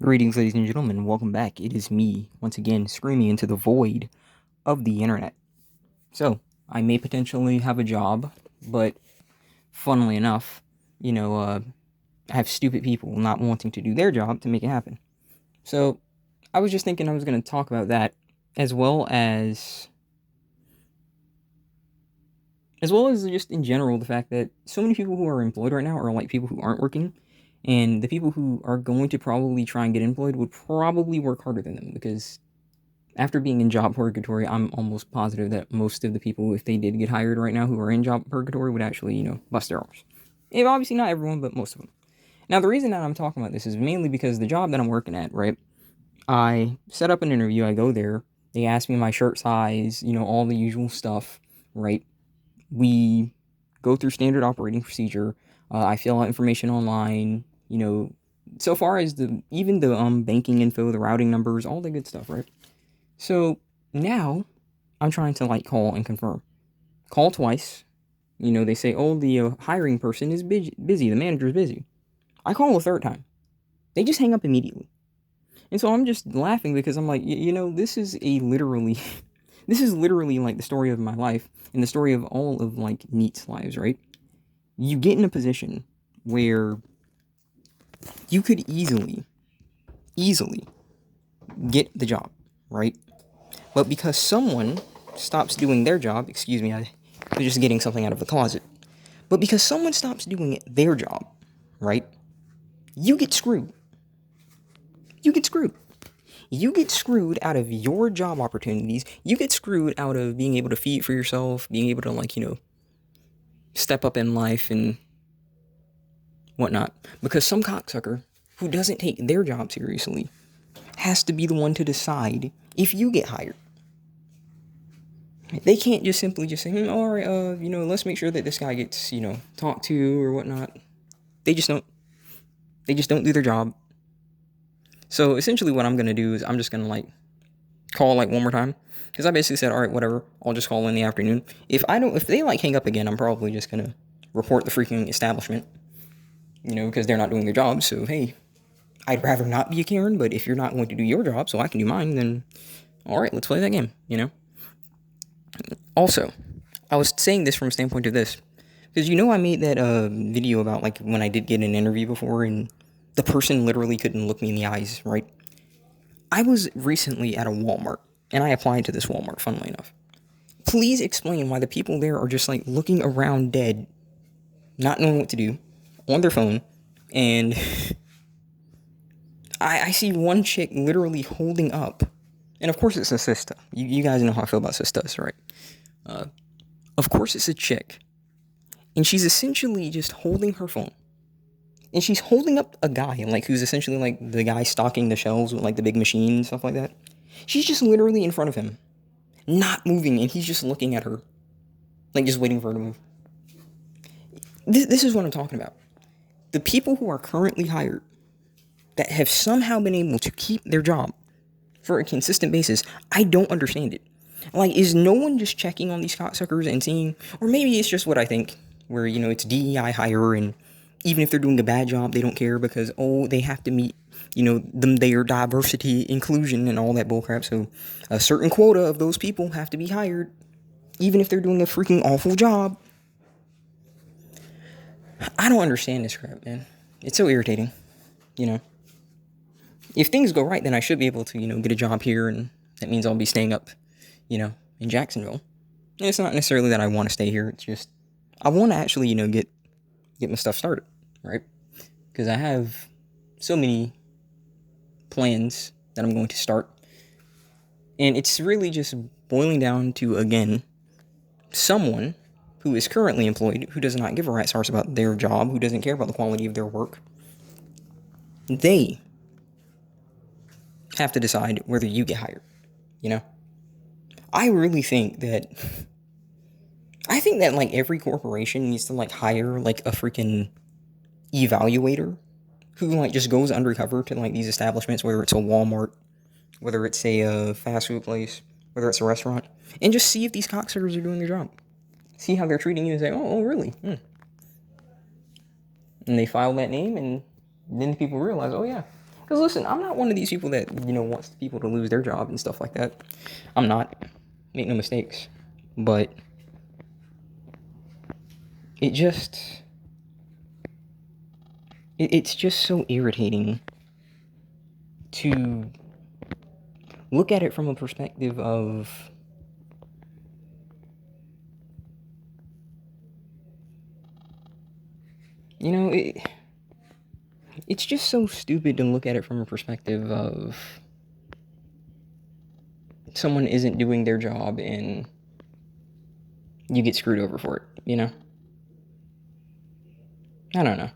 Greetings, ladies and gentlemen. Welcome back. It is me, once again, screaming into the void of the internet. So, I may potentially have a job, but funnily enough, I have stupid people not wanting to do their job to make it happen. So, I was just thinking I was going to talk about that as well as just in general the fact that so many people who are employed right now are like people who aren't working, and the people who are going to probably try and get employed would probably work harder than them because after being in job purgatory, I'm almost positive that most of the people, if they did get hired right now who are in job purgatory, would actually, bust their arms. And obviously, not everyone, but most of them. Now, the reason that I'm talking about this is mainly because the job that I'm working at, right? I set up an interview, I go there, they ask me my shirt size, all the usual stuff, right? We go through standard operating procedure. I fill out information online, so far as the banking info, the routing numbers, all the good stuff, right? So now I'm trying to like call and confirm. Call twice. They say, oh, the hiring person is busy. The manager is busy. I call a third time. They just hang up immediately. And so I'm just laughing because I'm like, this is this is literally like the story of my life and the story of all of like NEET's lives, right? You get in a position where you could easily get the job, right? But because someone stops doing their job, excuse me, I was just getting something out of the closet. But because someone stops doing their job, right? You get screwed. You get screwed. You get screwed out of your job opportunities. You get screwed out of being able to feed for yourself, being able to step up in life and whatnot. Because some cocksucker who doesn't take their job seriously has to be the one to decide if you get hired. They can't just simply just say, all right, let's make sure that this guy gets, talked to or whatnot. They just don't. They just don't do their job. So essentially, what I'm gonna do is I'm just gonna like call like one more time because I basically said, all right, whatever. I'll just call in the afternoon. If they like hang up again, I'm probably just gonna report the freaking establishment. Because they're not doing their job. So hey, I'd rather not be a Karen, but if you're not going to do your job, so I can do mine, then all right, let's play that game. Also, I was saying this from a standpoint of this because I made that video about like when I did get an interview before and the person literally couldn't look me in the eyes, right? I was recently at a Walmart and I applied to this Walmart, funnily enough. Please explain why the people there are just like looking around dead, not knowing what to do, on their phone, and I see one chick literally holding up, and of course it's a sister. You guys know how I feel about sisters, right? Of course it's a chick, and she's essentially just holding her phone. And she's holding up a guy, like who's essentially like the guy stocking the shelves with like the big machine and stuff like that. She's just literally in front of him, not moving, and he's just looking at her, like just waiting for her to move. This is what I'm talking about. The people who are currently hired that have somehow been able to keep their job for a consistent basis, I don't understand it. Like, is no one just checking on these cocksuckers and seeing, or maybe it's just what I think, where, it's DEI hire, and even if they're doing a bad job, they don't care because, oh, they have to meet, their diversity, inclusion, and all that bullcrap. So a certain quota of those people have to be hired, even if they're doing a freaking awful job. I don't understand this crap, man. It's so irritating, you know. If things go right, then I should be able to, get a job here, and that means I'll be staying up, in Jacksonville. And it's not necessarily that I want to stay here. It's just I want to actually, get my stuff started, right? Because I have so many plans that I'm going to start, and it's really just boiling down to again someone who is currently employed who does not give a rat's arse about their job, who doesn't care about the quality of their work. They have to decide whether you get hired. You know, I really think that like every corporation needs to like hire like a freaking evaluator who like just goes undercover to like these establishments, whether it's a Walmart, whether it's a fast food place, whether it's a restaurant, and just see if these cocksuckers are doing their job. See how they're treating you and say, oh really? And they file that name, and then people realize, oh yeah. Because listen, I'm not one of these people that, wants people to lose their job and stuff like that. I'm not. Make no mistakes. But it just, it's just so irritating to look at it from a perspective of, it's just so stupid to look at it from a perspective of someone isn't doing their job and you get screwed over for it, I don't know.